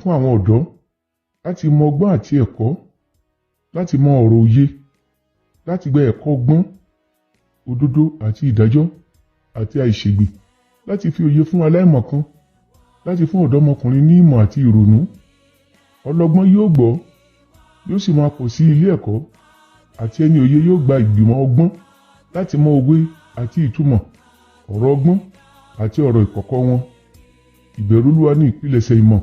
fún àwọn ọ̀dọ́ láti mọ ọgbọ́n àti ẹ̀kọ́, láti mọ ọ̀rọ̀ òye, láti gba ẹ̀kọ́ ọgbọ́n, òdodo àti ìdájọ́ àti àìṣègbè, láti fi òye fún aláìmọ̀kan, láti fún ọ̀dọ́mọkùnrin ní ìmọ̀ àti ìrònú. Ọlọ́gbọ́n yóò gbọ́, yóò sì máa pọ̀ sí ilé ẹ̀kọ́, àti ẹni òye yóò gba ìgbìmọ̀ ọgbọ́n láti mọ òwe àti ìtumọ̀ ọ̀rọ̀ ọgbọ́n àti ọ̀rọ̀ ìkọ̀kọ̀ wọn. Ìbẹ̀rù Olúwa ní ìpilẹ̀ṣẹ̀ ìmọ̀,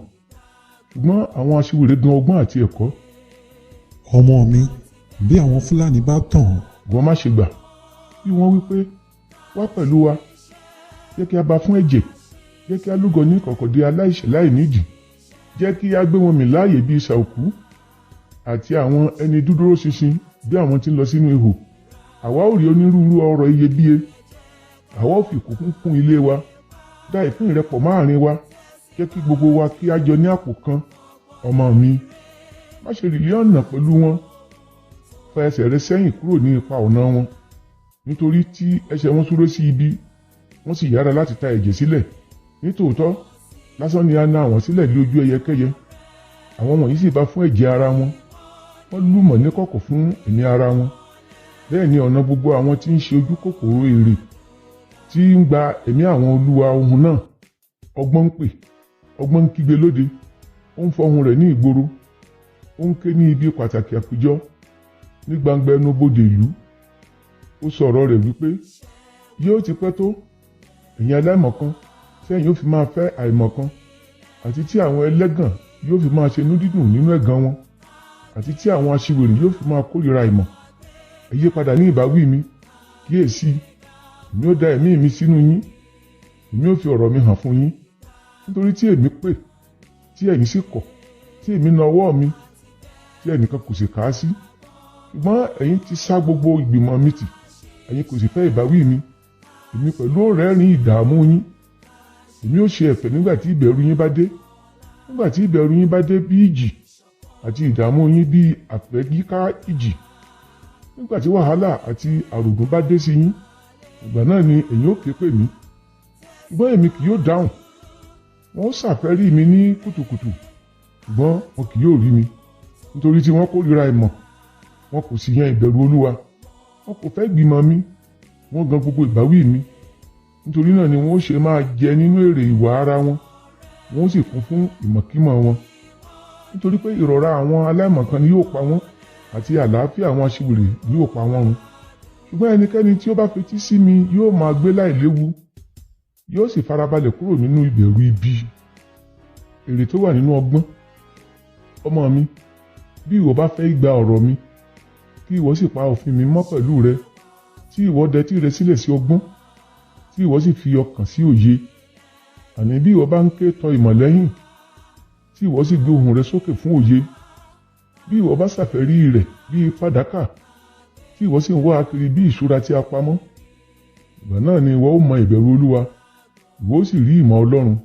ṣùgbọ́n àwọn aṣiwèrè gan ọgbọ́n àti ẹ̀kọ́. Ọmọ mi, bí àwọn Fúlàní bá tàn ọ́, Wọ́n má ṣe gbà. Bí wọ́n wí pé, wá pẹ̀lú wa, jẹ́ kí a bá fún ẹ̀jẹ̀, jẹ́ kí a lúgọ ní ìkọ̀kọ̀ de aláìṣẹ̀ láì nídìí, jẹ́ kí a gbé wọn mì láàyè bí isà òkú, àti àwọn ẹni dúdúró ṣinṣin bí àwọn tí ń lọ sínú ihò. Àwa ó rí onírúurú ọrọ̀ iyebíye, àwa ó fi ìkùnkùn kún ilé wa, dá ìpín rẹ̀ pọ̀ máàrin wa, jẹ́ kí gbogbo wa kí a jọ ní àpò kan. Ọmọ mi, má ṣe rìlé ọ̀nà pẹ̀lú wọn, fa ẹsẹ̀ rẹ sẹ́yìn kúrò ní ipa ọ̀nà wọn, nítorí tí ẹsẹ̀ wọn súré sí ibi, wọ́n sì yára láti ta ẹ̀jẹ̀ sílẹ̀. Nítòótọ́, lásán ni a na àwọn sílẹ̀ lójú ẹyẹkẹ́yẹ, àwọn wọ̀nyí sì bá fún ẹ̀jẹ̀ ara wọn, wọ́n lùmọ̀ níkọ̀kọ̀ fún ẹ̀mí ara wọn. Bẹ́ẹ̀ ni ọ̀nà gbogbo àwọn tí ń ṣe ojú kòkòrò èrè tí ń gba ẹ̀mí àwọn olúwa ohun náà. Ọgbọ́n ń pè, ọgbọ́n ń kígbe lóde, ó ń fọhùn rẹ̀ ní ìgboro, ó ń ké ní ibi pàtàkì àpéjọ, ní gbangba ẹnu bodè ìlú. Ó sọ ọ̀rọ̀ rẹ̀ wípé, yóò ti pẹ́ tó, ẹ̀yin aláìmọ̀kan, sẹ́yìn yóò fi máa fẹ́ àìmọ̀kan, àti tí àwọn ẹlẹ́gàn yóò fi máa ṣe inú dídùn nínú ẹ̀gàn wọn, àti tí àwọn aṣiwèrè yóò fi máa kórìíra ìmọ̀. Ẹ yí padà ní ìbáwí mi, kíyèsí, èmi ó dá ẹ̀mí mi sínú yín, èmi ó fi ọ̀rọ̀ mi hàn fún yín. Nítorí tí èmi pè, tí ẹ̀yin sì kọ̀, tí èmi na ọwọ́ mi, tí ẹnìkan kò sì kà á sí. Ṣùgbọ́n ẹ̀yin ti sá gbogbo ìgbìmọ̀ mi tì, ẹ̀yin kò sì fẹ́ ìbáwí mi. Èmi pẹ̀lú ó rẹ́rìn ìdààmú yín. Èmi ó ṣe ẹ̀fẹ̀ nígbà tí ìbẹ̀rù yín bá dé. Nígbà tí ìbẹ̀rù yín bá dé bí ìjì, àti ìdààmú yín bí àpẹ́yíká ìjì. Nígbà tí wàhálà àti àrògùn bá dé sí yín, ìgbà náà ni ẹ̀yin ó ké pè mí. Ṣùgbọ́n èmi kì yóò dáhùn. Wọ́n ó ṣàfẹ́rí mi ní kùtùkùtù, ṣùgbọ́n wọn kì yóò rí mi. Nítorí tí wọ́n kórìíra ìmọ̀, wọn kò sì yan ìbẹ̀rù Olúwa. Wọn kò fẹ́ ìgbìmọ̀ mi, wọ́n gan gbogbo ìbáwí mi. Nítorí náà ni wọ́n ó ṣe máa jẹ nínú èrè ìwà ara wọn, wọ́n ó sì kún fún ìmọ̀kímọ̀ wọn. Nítorí pé ìrọ̀rà àwọn aláìmọ̀kan ni yóò pa wọ́n, àti àlàáfíà àwọn aṣiwèrè ni yóò pa wọ́n run. Ṣùgbọ́n ẹnikẹ́ni tí ó bá fetí sí mi yóò máa gbé láìléwu, yóò sì farabalẹ̀ kúrò nínú ìbẹ̀rù ibi. Èrè tó wà nínú ọgbọ́n. Ọmọ mi, bí ìwọ bá fẹ́ gba ọ̀rọ̀ mi, kí ìwọ sì pa òfin mi mọ́ pẹ̀lú rẹ, tí ìwọ dẹtí rẹ sílẹ̀ sí ọgbọ́n, tí ìwọ sì fi ọkàn sí òye. Àní bí ìwọ bá ń ké tọ ìmọ̀ lẹ́yìn, tí ìwọ sì gbé ohùn rẹ sókè fún òye, bí ìwọ bá ṣàfẹ́rí rẹ̀ bí fàdákà, tí ìwọ sì ń wá kiri bí ìṣúra tí a pamọ́, ìgbà náà ni ìwọ ó mọ ìbẹ̀rù Olúwa, ìwọ ó sì rí ìmọ̀ Ọlọ́run.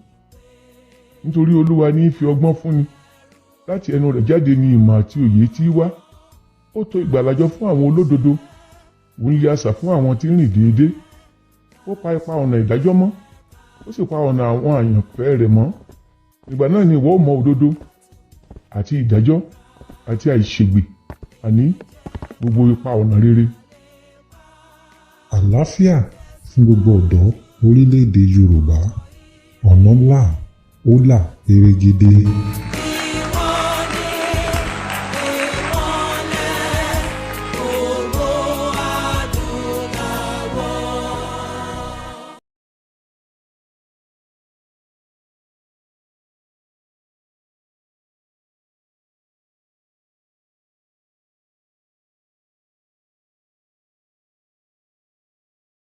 Nítorí Olúwa ní í fi ọgbọ́n fúnni, láti ẹnu rẹ̀ jáde ni ìmọ̀ àti òye tí wá. Ó tò ìgbàlàjọ fún àwọn olódodo, òun lé asà fún àwọn tí ń rìn déédéé. Ó pa ipa ọ̀nà ìdájọ́ mọ́, ó sì pa ọ̀nà àwọn àyànfẹ́ rẹ̀ mọ́. Ìgbà náà ni ìwọ ó mọ òdodo àti ìdájọ́ àti àìṣègbè, àní gbogbo ipa ọ̀nà rere. Àlàáfíà fún gbogbo ọ̀dọ́ orílẹ̀-èdè Yorùbá. Ọ̀nà ńlá ó là pérégedé.